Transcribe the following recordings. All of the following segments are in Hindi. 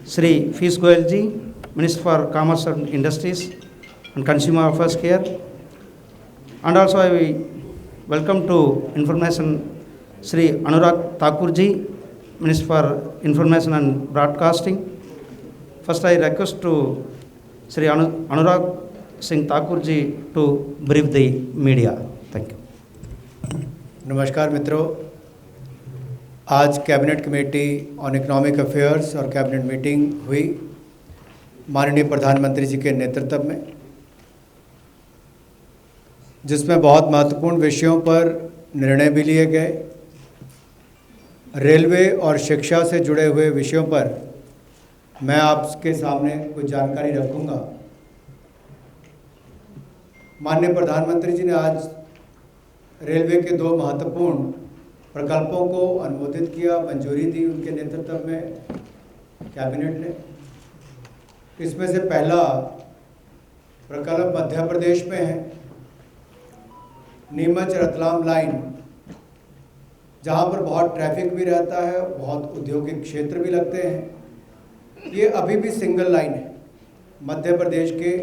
Sri Piyush Goyal ji, Minister for Commerce and Industries and Consumer Affairs here. And also I welcome to information Sri Anurag Thakur ji, Minister for Information and Broadcasting. First I request to Sri Anurag Singh Thakur ji to brief the media. Thank you. नमस्कार मित्रों, आज cabinet committee on economic affairs और कैबिनेट मीटिंग हुई माननीय प्रधानमंत्री जी के नेतृत्व में, जिसमें बहुत महत्वपूर्ण विषयों पर निर्णय भी लिए गए। रेलवे और शिक्षा से जुड़े हुए विषयों पर मैं आपके सामने कुछ जानकारी रखूंगा। माननीय प्रधानमंत्री जी ने आज रेलवे के 2 महत्वपूर्ण प्रकल्पों को अनुमोदित किया, मंजूरी दी उनके नेतृत्व में कैबिनेट ने। इसमें से पहला प्रकल्प मध्य प्रदेश में है, नीमच रतलाम लाइन, जहां पर बहुत ट्रैफिक भी रहता है, बहुत औद्योगिक क्षेत्र भी लगते हैं। ये अभी भी सिंगल लाइन है। मध्य प्रदेश के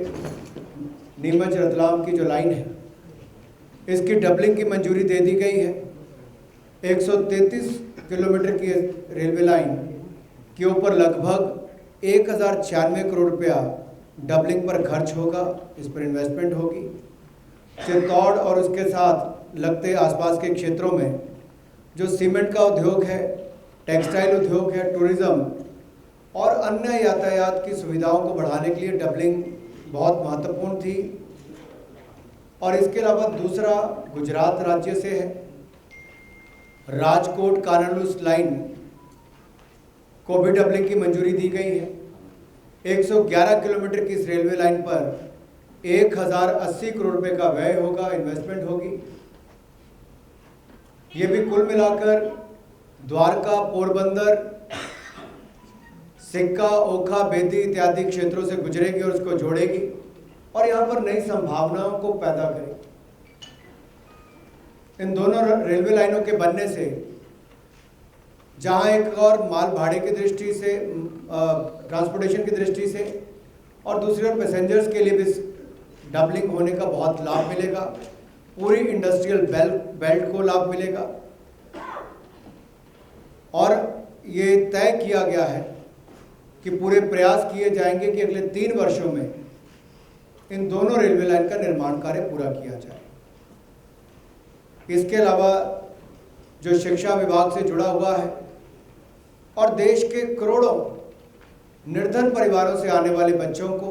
नीमच रतलाम की जो लाइन है, इसकी डबलिंग की मंजूरी दे दी गई है। 133 किलोमीटर की रेलवे लाइन के ऊपर लगभग 1096 करोड़ रुपया डबलिंग पर खर्च होगा, इस पर इन्वेस्टमेंट होगी। चित्तौड़ और उसके साथ लगते आसपास के क्षेत्रों में जो सीमेंट का उद्योग है, टेक्सटाइल उद्योग है, टूरिज़्म और अन्य यातायात की सुविधाओं को बढ़ाने के लिए डबलिंग बहुत महत्वपूर्ण थी। और इसके अलावा दूसरा गुजरात राज्य से है, राजकोट कानालूस लाइन को भी डबलिंग की मंजूरी दी गई है। 111 किलोमीटर की इस रेलवे लाइन पर 1080 करोड़ रुपए का व्यय होगा, इन्वेस्टमेंट होगी। ये भी कुल मिलाकर द्वारका, पोरबंदर, सिक्का, ओखा, बेदी इत्यादि क्षेत्रों से गुजरेगी और उसको जोड़ेगी और यहाँ पर नई संभावनाओं को पैदा करेगी। इन दोनों रेलवे लाइनों के बनने से जहाँ एक और माल भाड़े की दृष्टि से, ट्रांसपोर्टेशन की दृष्टि से और दूसरी ओर पैसेंजर्स के लिए भी डबलिंग होने का बहुत लाभ मिलेगा। पूरी इंडस्ट्रियल बेल्ट को लाभ मिलेगा। और ये तय किया गया है कि पूरे प्रयास किए जाएंगे कि अगले 3 वर्षों में इन दोनों रेलवे लाइन का निर्माण कार्य पूरा किया जाए। इसके अलावा जो शिक्षा विभाग से जुड़ा हुआ है और देश के करोड़ों निर्धन परिवारों से आने वाले बच्चों को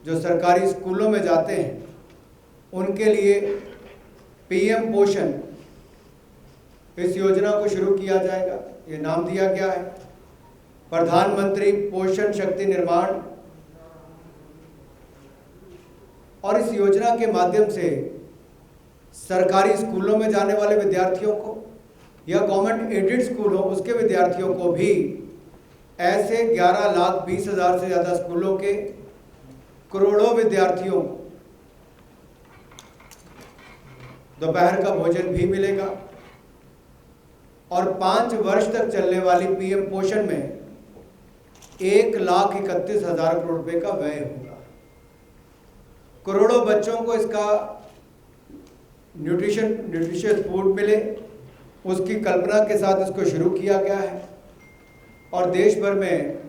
जो सरकारी स्कूलों में जाते हैं, उनके लिए पीएम पोषण, इस योजना को शुरू किया जाएगा। ये नाम दिया गया है प्रधानमंत्री पोषण शक्ति निर्माण। और इस योजना के माध्यम से सरकारी स्कूलों में जाने वाले विद्यार्थियों को या गवर्नमेंट एडेड स्कूल हो उसके विद्यार्थियों को भी ऐसे 11,20,000 से ज़्यादा स्कूलों के करोड़ों विद्यार्थियों को दोपहर का भोजन भी मिलेगा। और 5 वर्ष तक चलने वाली पीएम पोषण में 1,31,000 करोड़ रुपए का व्यय होगा। करोड़ों बच्चों को इसका न्यूट्रिशियस फूड मिले, उसकी कल्पना के साथ इसको शुरू किया गया है। और देश भर में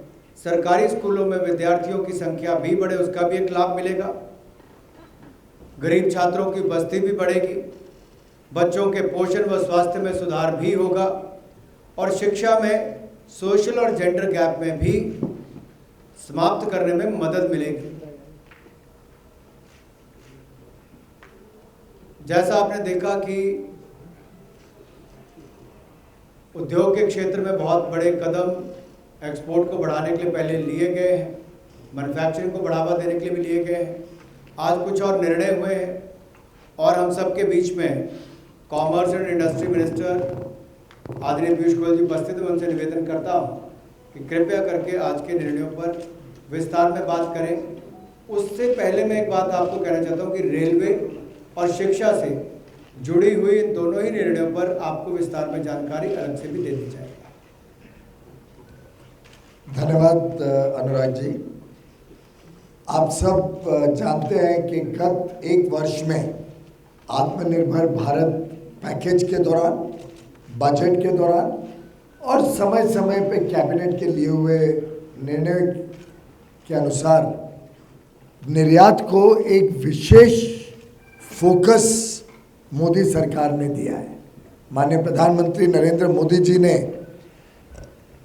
सरकारी स्कूलों में विद्यार्थियों की संख्या भी बढ़े, उसका भी एक लाभ मिलेगा। गरीब छात्रों की बस्ती भी बढ़ेगी, बच्चों के पोषण व स्वास्थ्य में सुधार भी होगा और शिक्षा में सोशल और जेंडर गैप में भी समाप्त करने में मदद मिलेगी। जैसा आपने देखा कि उद्योग के क्षेत्र में बहुत बड़े कदम एक्सपोर्ट को बढ़ाने के लिए पहले लिए गए हैं, मैन्युफैक्चरिंग को बढ़ावा देने के लिए भी लिए गए हैं। आज कुछ और निर्णय हुए हैं और हम सबके बीच में कॉमर्स एंड इंडस्ट्री मिनिस्टर आदरणीय पीयूष गोयल जी उपस्थित हैं। उनसे निवेदन करता हूं कि कृपया करके आज के निर्णयों पर विस्तार में बात करें। उससे पहले मैं एक बात आपको कहना चाहता हूं कि रेलवे और शिक्षा से जुड़ी हुई इन दोनों ही निर्णयों पर आपको विस्तार में जानकारी अलग से भी दे दी जाएगी। धन्यवाद अनुराग जी। आप सब जानते हैं कि गत एक वर्ष में आत्मनिर्भर भारत पैकेज के दौरान, बजट के दौरान और समय समय पे कैबिनेट के लिए हुए निर्णय के अनुसार निर्यात को एक विशेष फोकस मोदी सरकार ने दिया है। माननीय प्रधानमंत्री नरेंद्र मोदी जी ने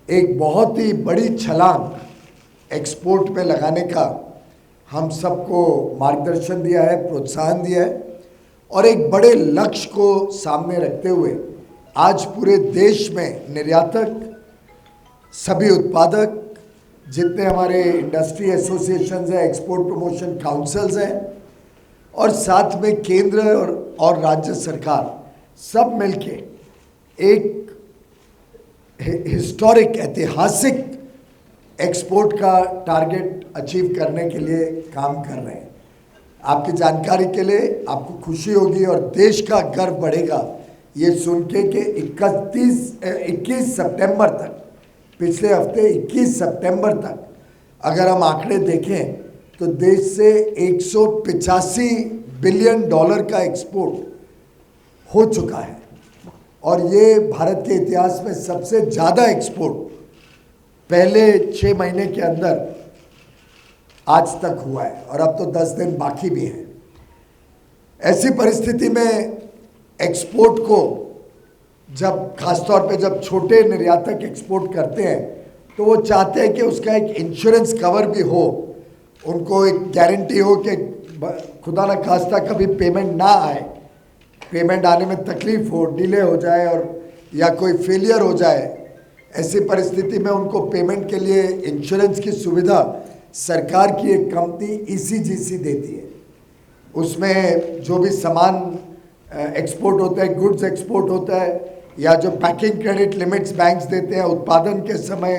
एक बहुत ही बड़ी छलांग एक्सपोर्ट पे लगाने का हम सबको मार्गदर्शन दिया है, प्रोत्साहन दिया है और एक बड़े लक्ष्य को सामने रखते हुए आज पूरे देश में निर्यातक, सभी उत्पादक, जितने हमारे इंडस्ट्री एसोसिएशंस हैं, एक्सपोर्ट प्रमोशन काउंसिल्स हैं और साथ में केंद्र और राज्य सरकार सब मिलके एक हिस्टोरिक, ऐतिहासिक एक्सपोर्ट का टारगेट अचीव करने के लिए काम कर रहे हैं। आपकी जानकारी के लिए आपको खुशी होगी और देश का गर्व बढ़ेगा ये सुन के कि 21 सितंबर तक, पिछले हफ्ते 21 सितंबर तक अगर हम आंकड़े देखें तो देश से 185 बिलियन डॉलर का एक्सपोर्ट हो चुका है और ये भारत के इतिहास में सबसे ज़्यादा एक्सपोर्ट पहले 6 महीने के अंदर आज तक हुआ है और अब तो 10 दिन बाकी भी हैं। ऐसी परिस्थिति में एक्सपोर्ट को जब खासतौर पे जब छोटे निर्यातक एक्सपोर्ट करते हैं तो वो चाहते हैं कि उसका एक इंश्योरेंस कवर भी हो, उनको एक गारंटी हो कि खुदा न खास्ता कभी पेमेंट ना आए, पेमेंट आने में तकलीफ हो, डिले हो जाए और या कोई फेलियर हो जाए। ऐसी परिस्थिति में उनको पेमेंट के लिए इंश्योरेंस की सुविधा सरकार की एक कंपनी ईसीजीसी देती है। उसमें जो भी सामान एक्सपोर्ट होता है, गुड्स एक्सपोर्ट होता है या जो पैकिंग क्रेडिट लिमिट्स बैंक्स देते हैं उत्पादन के समय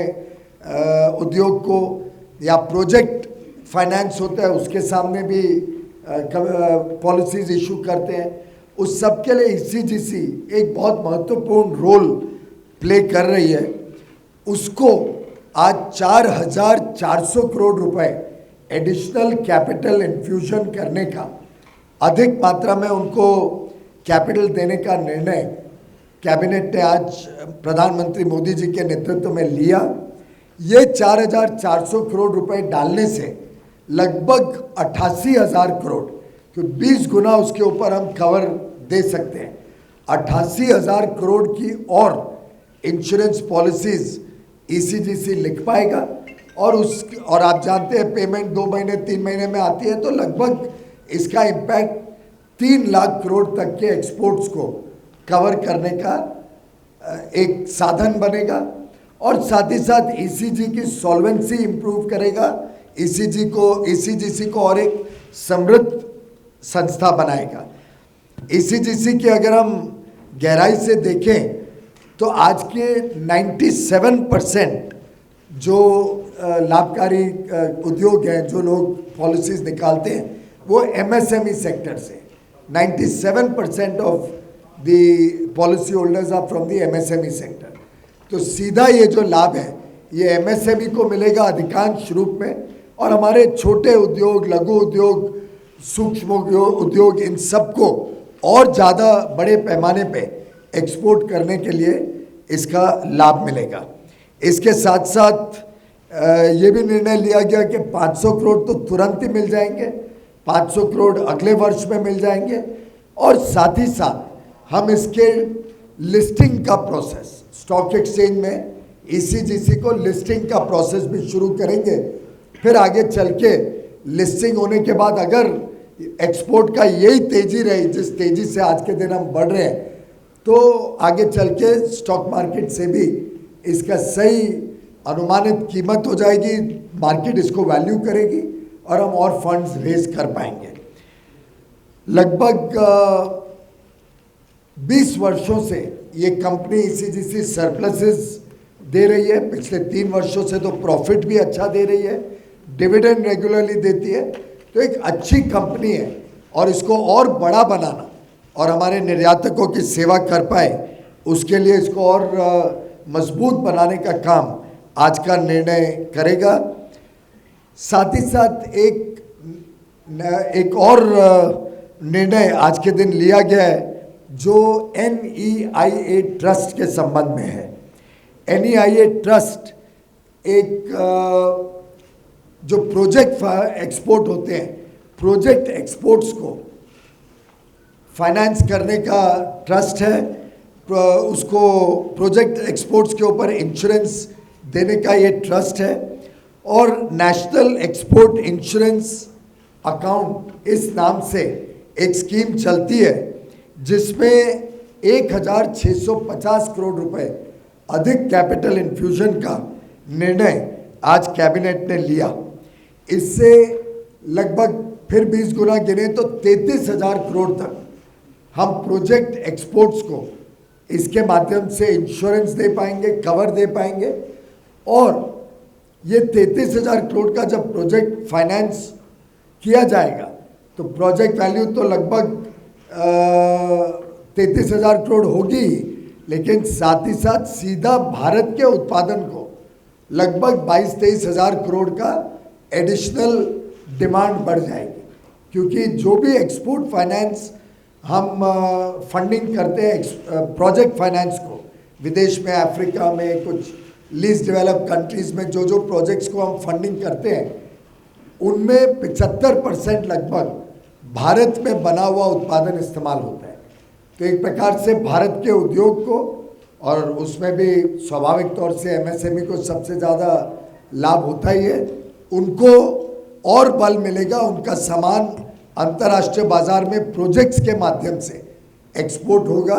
उद्योग को, या प्रोजेक्ट फाइनेंस होता है उसके सामने भी पॉलिसीज इशू करते हैं, उस सब के लिए ईसीजीसी एक बहुत महत्वपूर्ण रोल प्ले कर रही है। उसको आज 4,400 करोड़ रुपए एडिशनल कैपिटल इन्फ्यूजन करने का, अधिक मात्रा में उनको कैपिटल देने का निर्णय कैबिनेट ने आज प्रधानमंत्री मोदी जी के नेतृत्व में लिया। ये 4,400 करोड़ रुपए डालने से लगभग 88,000 करोड़, तो 20 गुना उसके ऊपर हम कवर दे सकते हैं। 88,000 करोड़ की और इंश्योरेंस पॉलिसीज ईसीजीसी लिख पाएगा और आप जानते हैं पेमेंट 2 महीने 3 महीने में आती है, तो लगभग इसका इम्पैक्ट 3 लाख करोड़ तक के एक्सपोर्ट्स को कवर करने का एक साधन बनेगा और साथ ही साथ ईसीजी की सॉल्वेंसी इंप्रूव करेगा, ईसीजीसी को और एक समृद्ध संस्था बनाएगा। ईसीजीसी की अगर हम गहराई से देखें तो आज के 97% जो लाभकारी उद्योग हैं, जो लोग पॉलिसीज निकालते हैं, वो एमएसएमई सेक्टर से 97% of the policy holders are from the MSME sector. तो सीधा ये जो लाभ है ये एमएसएमई को मिलेगा अधिकांश रूप में, और हमारे छोटे उद्योग, लघु उद्योग, सूक्ष्म उद्योग, इन सबको और ज़्यादा बड़े पैमाने पे एक्सपोर्ट करने के लिए इसका लाभ मिलेगा। इसके साथ साथ ये भी निर्णय लिया गया कि 500 करोड़ तो तुरंत ही मिल जाएंगे, 500 करोड़ अगले वर्ष में मिल जाएंगे और साथ ही साथ हम इसके लिस्टिंग का प्रोसेस, स्टॉक एक्सचेंज में ईसीजीसी को लिस्टिंग का प्रोसेस भी शुरू करेंगे। फिर आगे चल के लिस्टिंग होने के बाद अगर एक्सपोर्ट का यही तेज़ी रही जिस तेज़ी से आज के दिन हम बढ़ रहे हैं, तो आगे चल के स्टॉक मार्केट से भी इसका सही अनुमानित कीमत हो जाएगी, मार्केट इसको वैल्यू करेगी और हम और फंड्स रेज कर पाएंगे। लगभग 20 वर्षों से ये कंपनी ईसीजीसी सरप्लसेस दे रही है, पिछले 3 वर्षों से तो प्रॉफिट भी अच्छा दे रही है, डिविडेंड रेगुलरली देती है, तो एक अच्छी कंपनी है और इसको और बड़ा बनाना और हमारे निर्यातकों की सेवा कर पाए उसके लिए इसको और मजबूत बनाने का काम आज का निर्णय करेगा। साथ ही साथ एक और निर्णय आज के दिन लिया गया है जो NEIA ट्रस्ट के संबंध में है। NEIA ट्रस्ट एक जो प्रोजेक्ट एक्सपोर्ट होते हैं, प्रोजेक्ट एक्सपोर्ट्स को फाइनेंस करने का ट्रस्ट है। उसको प्रोजेक्ट एक्सपोर्ट्स के ऊपर इंश्योरेंस देने का ये ट्रस्ट है। और नेशनल एक्सपोर्ट इंश्योरेंस अकाउंट इस नाम से एक स्कीम चलती है जिसमें 1650 करोड़ रुपए अधिक कैपिटल इन्फ्यूजन का निर्णय आज कैबिनेट ने लिया। इससे लगभग फिर 20 गुना गिने तो 33,000 करोड़ तक हम प्रोजेक्ट एक्सपोर्ट्स को इसके माध्यम से इंश्योरेंस दे पाएंगे, कवर दे पाएंगे। और ये 33,000 करोड़ का जब प्रोजेक्ट फाइनेंस किया जाएगा तो प्रोजेक्ट वैल्यू तो लगभग 33,000 करोड़ होगी, लेकिन साथ ही साथ सीधा भारत के उत्पादन को लगभग 22-23,000 करोड़ का एडिशनल डिमांड बढ़ जाएगी। क्योंकि जो भी एक्सपोर्ट फाइनेंस हम फंडिंग करते हैं प्रोजेक्ट फाइनेंस को, विदेश में, अफ्रीका में, कुछ लीस्ट डेवलप कंट्रीज़ में जो प्रोजेक्ट्स को हम फंडिंग करते हैं उनमें 75% लगभग भारत में बना हुआ उत्पादन इस्तेमाल होता है। तो एक प्रकार से भारत के उद्योग को, और उसमें भी स्वाभाविक तौर से MSME को सबसे ज़्यादा लाभ होता ही है, उनको और बल मिलेगा। उनका सामान अंतर्राष्ट्रीय बाजार में प्रोजेक्ट्स के माध्यम से एक्सपोर्ट होगा।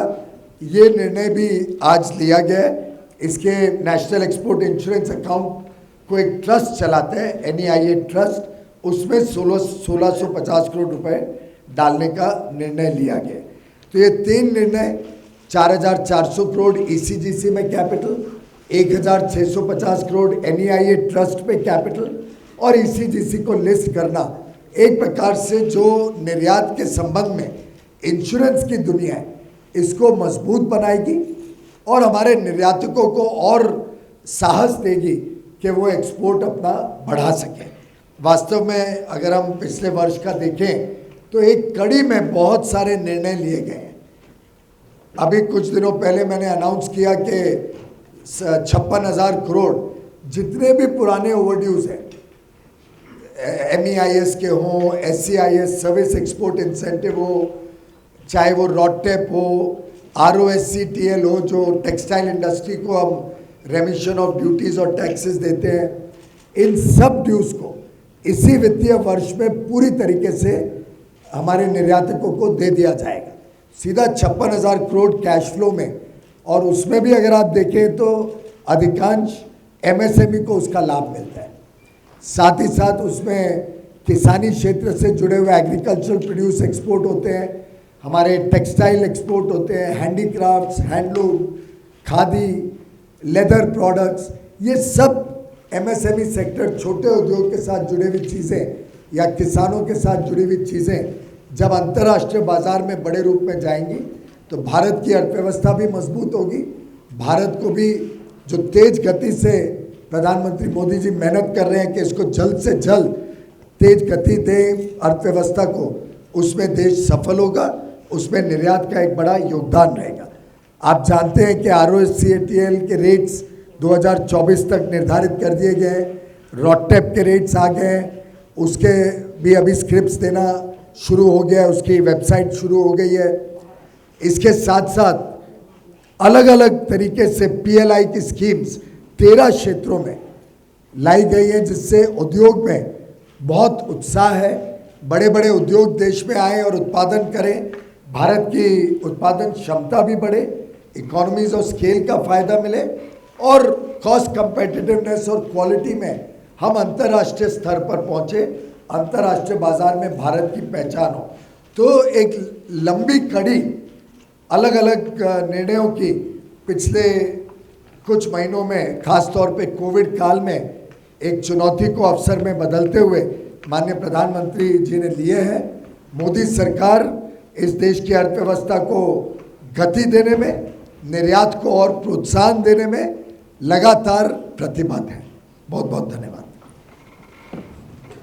ये निर्णय भी आज लिया गया है। इसके नेशनल एक्सपोर्ट इंश्योरेंस अकाउंट को एक ट्रस्ट चलाते हैं, NEIA ट्रस्ट, उसमें 1650 करोड़ रुपए डालने का निर्णय लिया गया। तो ये 3 निर्णय, 4,400 करोड़ ECGC में कैपिटल, 1,650 करोड़ NEIA ट्रस्ट पे कैपिटल और ECGC को लिस्ट करना, एक प्रकार से जो निर्यात के संबंध में इंश्योरेंस की दुनिया है इसको मजबूत बनाएगी और हमारे निर्यातकों को और साहस देगी कि वो एक्सपोर्ट अपना बढ़ा सकें। वास्तव में अगर हम पिछले वर्ष का देखें तो एक कड़ी में बहुत सारे निर्णय लिए गए हैं। अभी कुछ दिनों पहले मैंने अनाउंस किया कि 56,000 करोड़ जितने भी पुराने ओवरड्यूज हैं, MEIS के हों, SCIS सर्विस एक्सपोर्ट इंसेंटिव हो, चाहे वो रॉडटेप हो, ROSCTL हो जो टेक्सटाइल इंडस्ट्री को हम रेमिशन ऑफ ड्यूटीज़ और टैक्सेस देते हैं, इन सब ड्यूज़ को इसी वित्तीय वर्ष में पूरी तरीके से हमारे निर्यातकों को दे दिया जाएगा, सीधा 56,000 करोड़ कैश फ्लो में। और उसमें भी अगर आप देखें तो अधिकांश MSME को उसका लाभ मिलता है। साथ ही साथ उसमें किसानी क्षेत्र से जुड़े हुए एग्रीकल्चरल प्रोड्यूस एक्सपोर्ट होते हैं, हमारे टेक्सटाइल एक्सपोर्ट होते हैं, handicrafts, handloom, khadi, leather products, ये सब MSME सेक्टर, छोटे उद्योग के साथ जुड़ी हुई चीज़ें या किसानों के साथ जुड़ी हुई चीज़ें जब अंतर्राष्ट्रीय बाजार में बड़े रूप में जाएंगी तो भारत की अर्थव्यवस्था भी मजबूत होगी। भारत को भी जो तेज गति से प्रधानमंत्री मोदी जी मेहनत कर रहे हैं कि इसको जल्द से जल्द तेज गति दें अर्थव्यवस्था को, उसमें देश सफल होगा, उसमें निर्यात का एक बड़ा योगदान रहेगा। आप जानते हैं कि ROSCTL के रेट्स 2024 तक निर्धारित कर दिए गए, रॉडटेप के रेट्स आ गए, उसके भी अभी स्क्रिप्ट्स देना शुरू हो गया है, उसकी वेबसाइट शुरू हो गई है। इसके साथ साथ अलग अलग तरीके से PLI की स्कीम्स 13 क्षेत्रों में लाई गई है, जिससे उद्योग में बहुत उत्साह है। बड़े बड़े उद्योग देश में आए और उत्पादन करें, भारत की उत्पादन क्षमता भी बढ़े, इकोनॉमीज ऑफ स्केल का फ़ायदा मिले और कॉस्ट कंपेटिटिवनेस और क्वालिटी में हम अंतर्राष्ट्रीय स्तर पर पहुँचे, अंतर्राष्ट्रीय बाजार में भारत की पहचान हो। तो एक लंबी कड़ी अलग अलग निर्णयों की पिछले कुछ महीनों में, खास तौर पे कोविड काल में, एक चुनौती को अवसर में बदलते हुए माननीय प्रधानमंत्री जी ने लिए हैं। मोदी सरकार इस देश की अर्थव्यवस्था को गति देने में, निर्यात को और प्रोत्साहन देने में लगातार प्रतिबद्ध हैं। बहुत बहुत धन्यवाद।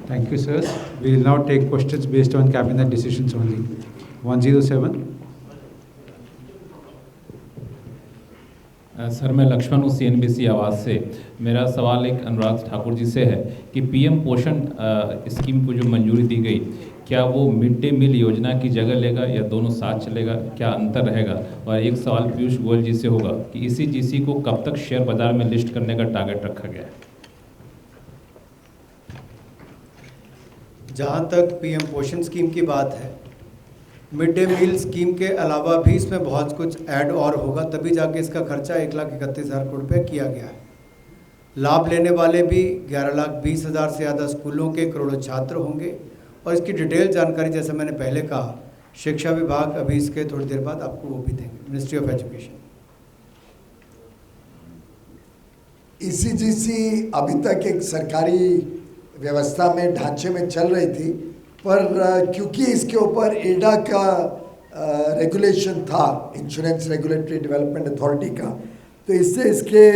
Thank you, sirs. We will now take questions based on cabinet decisions only. 107. Sir मैं लक्ष्मण हूँ CNBC आवाज़ से। मेरा सवाल एक अनुराग ठाकुर जी से है कि PM पोषण स्कीम को जो मंजूरी दी गई, क्या वो मिड डे मील योजना की जगह लेगा या दोनों साथ चलेगा, क्या अंतर रहेगा? और एक सवाल पीयूष गोयल जी से होगा कि ECGC को कब तक शेयर बाजार में लिस्ट करने का टारगेट रखा गया है? जहाँ तक PM पोषण स्कीम की बात है, मिड डे मील स्कीम के अलावा भी इसमें बहुत कुछ ऐड और होगा, तभी जाके इसका खर्चा 1,31,000 करोड़ रुपये किया गया है। लाभ लेने वाले भी 11,20,000 से ज़्यादा स्कूलों के करोड़ों छात्र होंगे। और इसकी डिटेल जानकारी जैसे मैंने पहले कहा, शिक्षा विभाग अभी इसके थोड़ी देर बाद आपको वो भी देंगे, मिनिस्ट्री ऑफ एजुकेशन। ECGC अभी तक एक सरकारी व्यवस्था में ढांचे में चल रही थी, पर क्योंकि इसके ऊपर एडा का रेगुलेशन था, इंश्योरेंस रेगुलेटरी डेवलपमेंट अथॉरिटी का, तो इससे इसके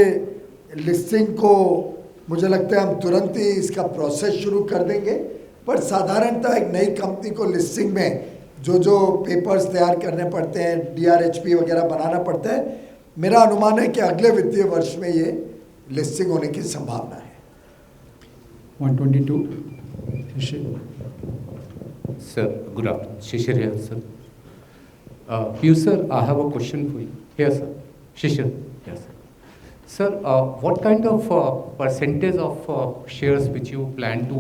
लिस्टिंग को मुझे लगता है हम तुरंत ही इसका प्रोसेस शुरू कर देंगे। पर साधारणतः एक नई कंपनी को लिस्टिंग में जो पेपर्स तैयार करने पड़ते हैं, DRHP वगैरह बनाना पड़ता है, मेरा अनुमान है कि अगले वित्तीय वर्ष में ये लिस्टिंग होने की संभावना है। 122. Shishir. Sir, good afternoon. Shishir here, sir. Piyush sir, I have a question for you. Here, sir. Shishir. Yes, sir. Sir, what kind of percentage of shares which you plan to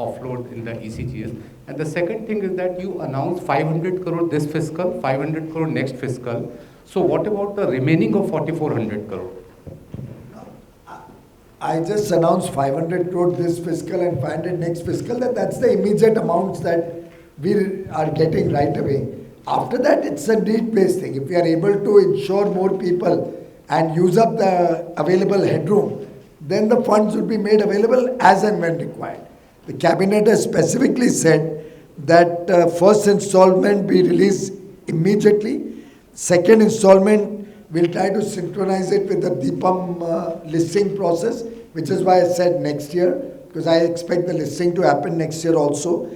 offload in the ECGS? And the second thing is that you announced 500 crore this fiscal, 500 crore next fiscal. So what about the remaining of 4,400 crore? I just announced 500 crore this fiscal and 500 next fiscal. That's the immediate amounts that we are getting right away. After that, it's a need-based thing. If we are able to insure more people and use up the available headroom, then the funds will be made available as and when required. The cabinet has specifically said that first installment be released immediately. Second installment, we'll try to synchronize it with the DIPAM listing process, which is why I said next year, because I expect the listing to happen next year also.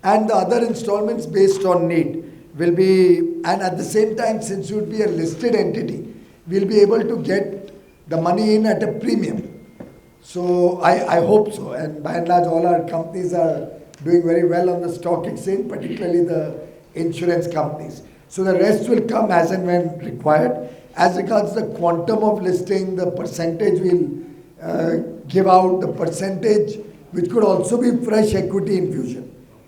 And the other installments based on need will be, and at the same time, since you would be a listed entity, we'll be able to get the money in at a premium. So I hope so. And by and large, all our companies are doing very well on the stock exchange, particularly the insurance companies. So the rest will come as and when required. As regards the quantum of listing, the percentage we'll give out, the percentage which could also be fresh equity infusion.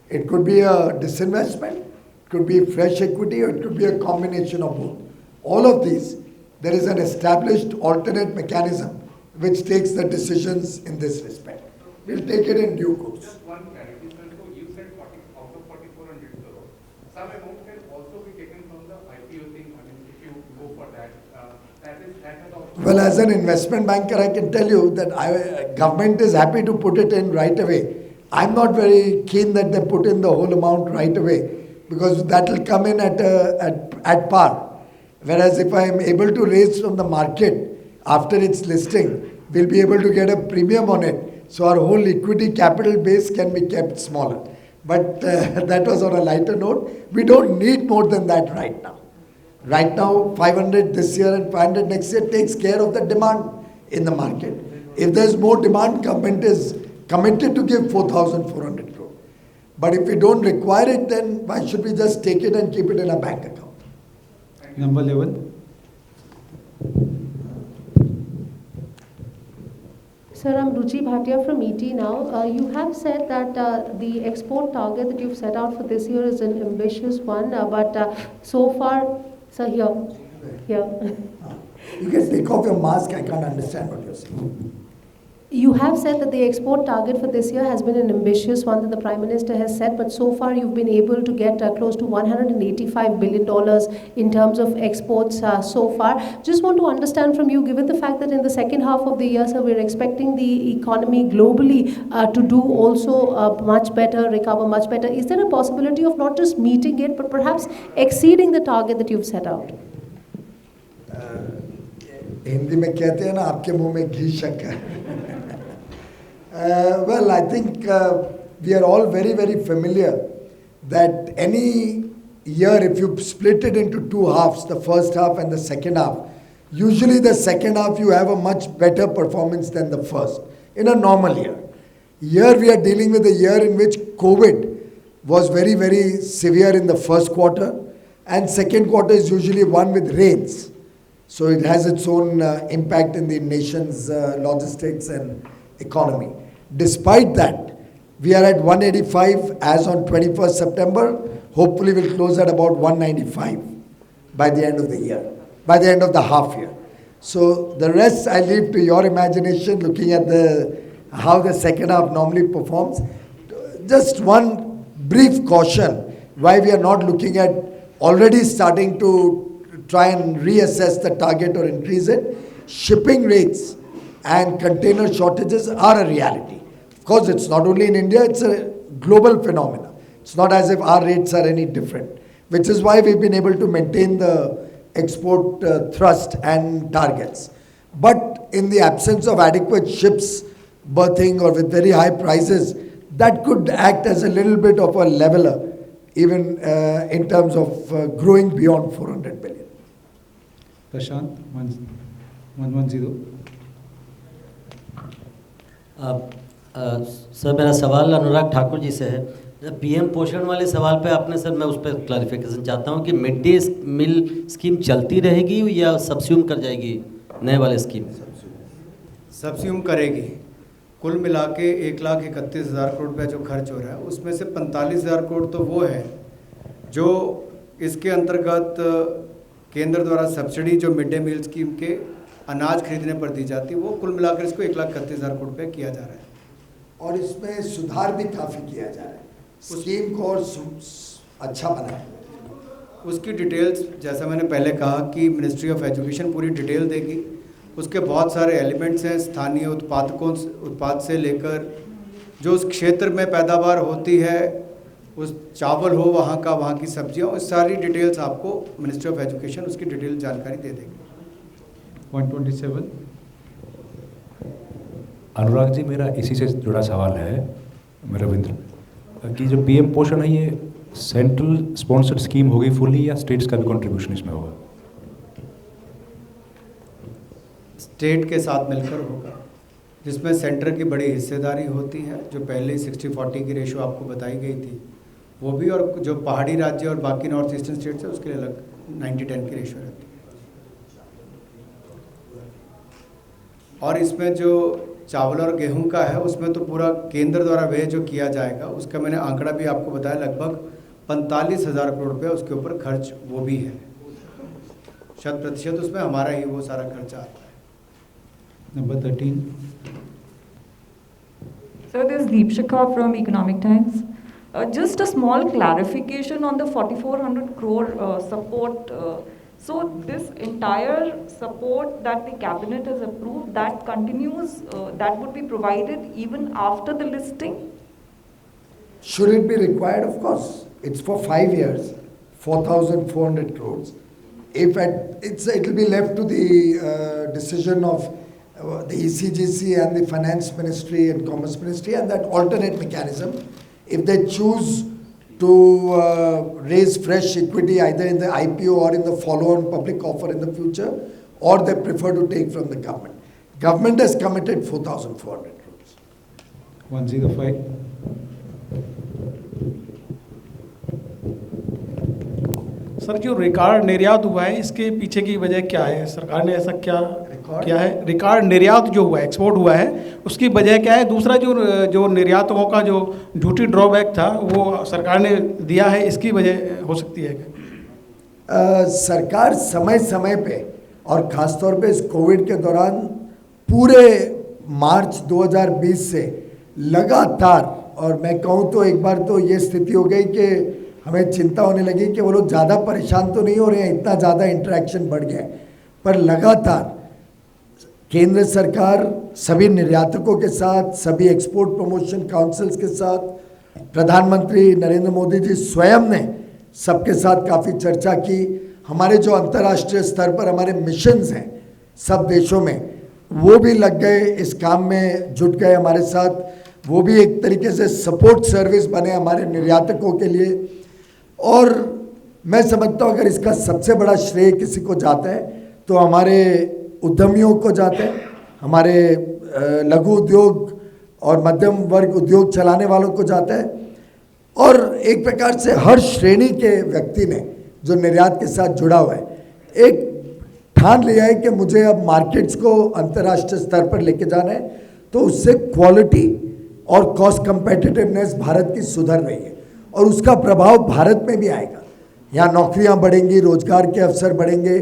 It could be a disinvestment, it could be fresh equity, or it could be a combination of both. All of these, there is an established alternate mechanism which takes the decisions in this respect. We'll take it in due course. Just one clarity, sir. So you said 40 out of 4,400 crore. Some amount can also be taken from the IPO thing. I mean, if you go for that, that is also. Well, as an investment banker, I can tell you that government is happy to put it in right away. I'm not very keen that they put in the whole amount right away, because that will come in at par. Whereas if I am able to raise from the market after its listing, we'll be able to get a premium on it. So our whole equity capital base can be kept smaller. But that was on a lighter note. We don't need more than that right now. Right now, 500 this year and 500 next year takes care of the demand in the market. If there's more demand, government is committed to give 4,400 crore. But if we don't require it, then why should we just take it and keep it in a bank account? Number 11. Sir, I'm Ruchi Bhatia from ET now. You have said that the export target that you've set out for this year is an ambitious one, but so far, sir, here. You can take off your mask, I can't understand what you're saying. You have said that the export target for this year has been an ambitious one that the Prime Minister has set, but so far you've been able to get close to $185 billion in terms of exports so far. Just want to understand from you, given the fact that in the second half of the year, sir, we're expecting the economy globally to do also much better, recover much better. Is there a possibility of not just meeting it, but perhaps exceeding the target that you've set out? Hindi में कहते हैं ना, आपके मुंह में घी शक्कर. Well, I think we are all very, very familiar that any year, if you split it into two halves, the first half and the second half, usually the second half you have a much better performance than the first in a normal year. Here we are dealing with a year in which COVID was very, very severe in the first quarter, and second quarter is usually one with rains. So it has its own impact in the nation's logistics and economy. Despite that, we are at 185 as on 21st September. Hopefully we'll close at about 195 by the end of the year, by the end of the half year. So the rest I leave to your imagination, looking at how the second half normally performs. Just one brief caution why we are not looking at already starting to try and reassess the target or increase it. Shipping rates and container shortages are a reality. Of course, it's not only in India, it's a global phenomenon. It's not as if our rates are any different, which is why we've been able to maintain the export thrust and targets. But in the absence of adequate ships berthing or with very high prices, that could act as a little bit of a leveler, even in terms of growing beyond 400 billion. Prashant, 110. Sir, मेरा सवाल अनुराग ठाकुर जी से है. पीएम पोषण वाले सवाल पे आपने, सर मैं उस पर क्लैरिफिकेशन चाहता हूँ कि मिड डे मील स्कीम चलती रहेगी या सब्स्यूम कर जाएगी नए वाले स्कीम? सब्स्यूम करेगी. कुल मिला के 1,31,000 करोड़ रुपया जो खर्च हो रहा है, उसमें से 45,000 करोड़ तो वो है जो इसके अंतर्गत केंद्र द्वारा सब्सिडी जो मिड डे मील स्कीम के अनाज खरीदने पर दी जाती है, वो कुल मिलाकर इसको 1,31,000 करोड़ रुपये किया जा रहा है. और इसमें सुधार भी काफ़ी किया जा रहा है, स्कीम को और अच्छा बनाया. उसकी डिटेल्स, जैसा मैंने पहले कहा कि मिनिस्ट्री ऑफ एजुकेशन पूरी डिटेल देगी. उसके बहुत सारे एलिमेंट्स हैं, स्थानीय उत्पाद से लेकर जो उस क्षेत्र में पैदावार होती है, उस चावल हो वहाँ की सब्जियाँ, उस सारी डिटेल्स आपको मिनिस्ट्री ऑफ एजुकेशन उसकी डिटेल जानकारी दे देगी. 127. अनुराग जी, मेरा इसी से जुड़ा सवाल है रविंद्र, कि जो पीएम पोषण है ये सेंट्रल स्पॉन्सर्ड स्कीम होगी फुल्ली या स्टेट्स का भी कंट्रीब्यूशन इसमें होगा? स्टेट के साथ मिलकर होगा, जिसमें सेंटर की बड़ी हिस्सेदारी होती है. जो पहले 60-40 की रेशो आपको बताई गई थी वो भी, और जो पहाड़ी राज्य और बाकी नॉर्थ ईस्टर्न स्टेट्स है उसके लिए अलग 90-10 की रेशो रहती है. और इसमें जो चावल और गेहूं का है उसमें तो पूरा केंद्र द्वारा व्यय जो किया जाएगा उसका मैंने आंकड़ा भी आपको बताया, लगभग 45,000 करोड़ रुपये उसके ऊपर खर्च वो भी है. 100% उसमें हमारा ही वो सारा खर्चा आता है. Number 13. So this is Deepshikha from Economic Times. Just a small clarification on the 4,400 crore support. So this entire support that the cabinet has approved, that continues, that would be provided even after the listing? Should it be required? Of course. It's for 5 years, 4,400 crores. It will be left to the decision of the ECGC and the Finance Ministry and Commerce Ministry, and that alternate mechanism. If they choose to raise fresh equity either in the IPO or in the follow-on public offer in the future, or they prefer to take from the government. Government has committed 4,400 crores. 105. Sir, जो रिकॉर्ड निर्यात हुआ है इसके पीछे की वजह क्या है? सरकार ने ऐसा क्या है? रिकॉर्ड निर्यात जो हुआ है, एक्सपोर्ट हुआ है, उसकी वजह क्या है? दूसरा जो निर्यातकों का जो ड्यूटी ड्रॉबैक था वो सरकार ने दिया है, इसकी वजह हो सकती है क्या? सरकार समय समय पे और ख़ासतौर पे इस कोविड के दौरान पूरे मार्च 2020 से लगातार, और मैं कहूँ तो एक बार तो ये स्थिति हो गई कि हमें चिंता होने लगी कि वो लोग ज़्यादा परेशान तो नहीं हो रहे हैं, इतना ज़्यादा इंटरेक्शन बढ़ गया है, पर लगातार केंद्र सरकार सभी निर्यातकों के साथ, सभी एक्सपोर्ट प्रमोशन काउंसिल्स के साथ, प्रधानमंत्री नरेंद्र मोदी जी स्वयं ने सबके साथ काफ़ी चर्चा की. हमारे जो अंतर्राष्ट्रीय स्तर पर हमारे मिशंस हैं, सब देशों में, वो भी लग गए इस काम में, जुट गए हमारे साथ। वो भी एक तरीके से सपोर्ट सर्विस बने हमारे निर्यातकों के लिए। और मैं समझता हूँ अगर इसका सबसे बड़ा श्रेय किसी को जाता है तो हमारे उद्यमियों को जाता है, हमारे लघु उद्योग और मध्यम वर्ग उद्योग चलाने वालों को जाता है, और एक प्रकार से हर श्रेणी के व्यक्ति ने जो निर्यात के साथ जुड़ा हुआ है, एक ठान लिया है कि मुझे अब मार्केट्स को अंतर्राष्ट्रीय स्तर पर लेके जाना है, तो उससे क्वालिटी और कॉस्ट कंपेटिटिवनेस भारत की सुधर रही है और उसका प्रभाव भारत में भी आएगा। यहाँ नौकरियाँ बढ़ेंगी, रोजगार के अवसर बढ़ेंगे,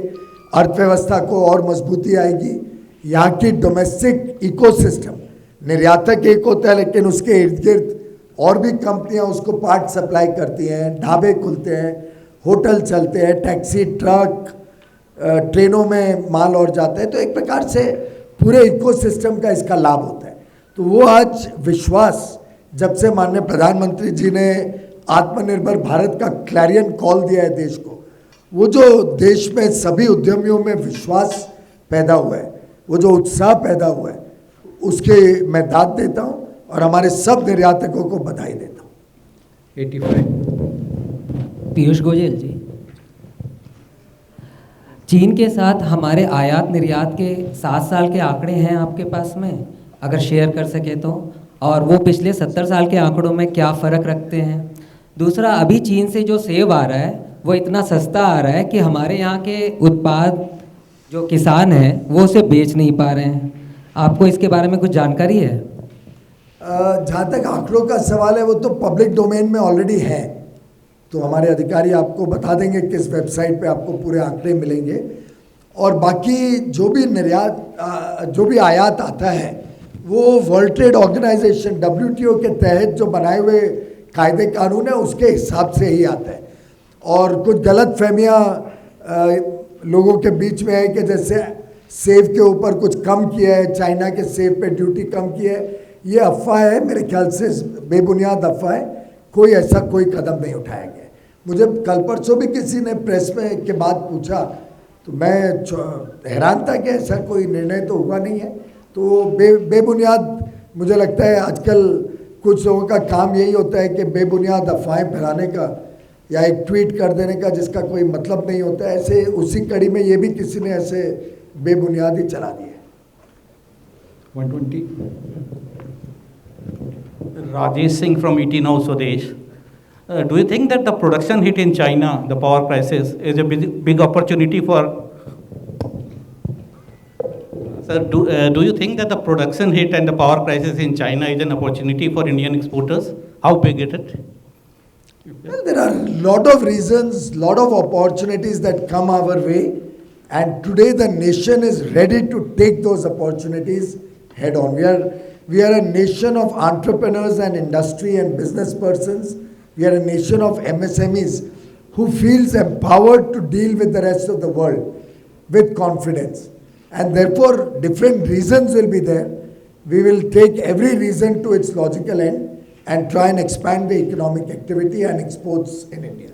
अर्थव्यवस्था को और मजबूती आएगी। यहाँ की डोमेस्टिक इकोसिस्टम, निर्यातक एक होता है लेकिन उसके इर्द गिर्द और भी कंपनियाँ उसको पार्ट सप्लाई करती हैं, ढाबे खुलते हैं, होटल चलते हैं, टैक्सी, ट्रक, ट्रेनों में माल और जाता है, तो एक प्रकार से पूरे इकोसिस्टम का इसका लाभ होता है। तो वो आज विश्वास, जब से माननीय प्रधानमंत्री जी ने आत्मनिर्भर भारत का क्लैरियन कॉल दिया है देश को, वो जो देश में सभी उद्यमियों में विश्वास पैदा हुआ है, वो जो उत्साह पैदा हुआ है, उसके मैं दाद देता हूँ और हमारे सब निर्यातकों को बधाई देता हूँ। 85 पीयूष गोयल जी, चीन के साथ हमारे आयात निर्यात के 7 साल के आंकड़े हैं आपके पास में, अगर शेयर कर सके तो, और वो पिछले 70 साल के आंकड़ों में क्या फ़र्क रखते हैं। दूसरा, अभी चीन से जो सेब आ रहा है वो इतना सस्ता आ रहा है कि हमारे यहाँ के उत्पाद जो किसान हैं वो उसे बेच नहीं पा रहे हैं। आपको इसके बारे में कुछ जानकारी है? जहाँ तक आंकड़ों का सवाल है, वो तो पब्लिक डोमेन में ऑलरेडी है, तो हमारे अधिकारी आपको बता देंगे किस वेबसाइट पे आपको पूरे आंकड़े मिलेंगे। और बाकी जो भी निर्यात, जो भी आयात आता है, वो वर्ल्ड ट्रेड ऑर्गेनाइजेशन WTO के तहत जो बनाए हुए कायदे कानून है उसके हिसाब से ही आता है। और कुछ गलत फहमियाँ लोगों के बीच में है कि जैसे सेब के ऊपर कुछ कम किया है, चाइना के सेब पे ड्यूटी कम की है, ये अफवाह है, मेरे ख्याल से बेबुनियाद अफवाह है। कोई ऐसा कोई कदम नहीं उठाया गया। मुझे कल परसों भी किसी ने प्रेस में के बाद पूछा तो मैं हैरान था कि ऐसा कोई निर्णय तो हुआ नहीं है। तो बेबुनियाद मुझे लगता है आजकल कुछ लोगों का काम यही होता है कि बेबुनियाद अफवाहें फैलाने का या एक ट्वीट कर देने का जिसका कोई मतलब नहीं होता है। ऐसे उसी कड़ी में ये भी किसी ने ऐसे बेबुनियाद ही चला दिया। 120 Rajesh Singh from ET Now Swadesh. Do you think that the production hit in China, the power crisis, is a big opportunity for... Sir, do you think that the production hit and the power crisis in China is an opportunity for Indian exporters? How big is it? Well, there are a lot of reasons, lot of opportunities that come our way, and today the nation is ready to take those opportunities head on. We are a nation of entrepreneurs and industry and business persons. We are a nation of MSMEs who feels empowered to deal with the rest of the world with confidence. And therefore, different reasons will be there. We will take every reason to its logical end and try and expand the economic activity and exports in India.